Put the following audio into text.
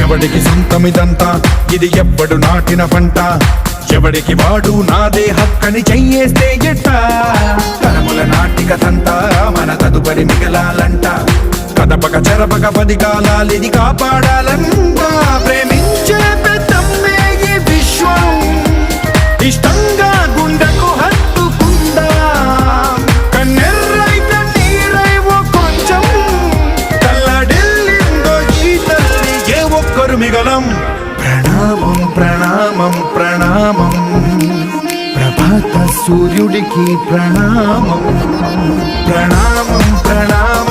ఎవడికి సొంతమిదంతా ఇది ఎవ్వడు నాటిన పంట ఎవడికి వాడు నాదే హక్కని చెయ్యేస్తే ఎట్ట తరముల నాటిక తంతా మన తదుపరి మిగలాలంట కదపక చెరపక 10 కాలాలిది కాపాడాలంట ప్రేమించే పెద్దమ్మే ఈ విశ్వం ఇష్టంగా గుండెకు హత్తుకుందా కన్నెర్రైత నీరై ఓ కొంచెం తల్లడిల్లిందో ఈ తల్లి ఏ ఒక్కరు మిగలం ప్రణామం ప్రణామం ప్రణామం ప్రభాత సూర్యుడికి ప్రణామం ప్రణామం ప్రణామం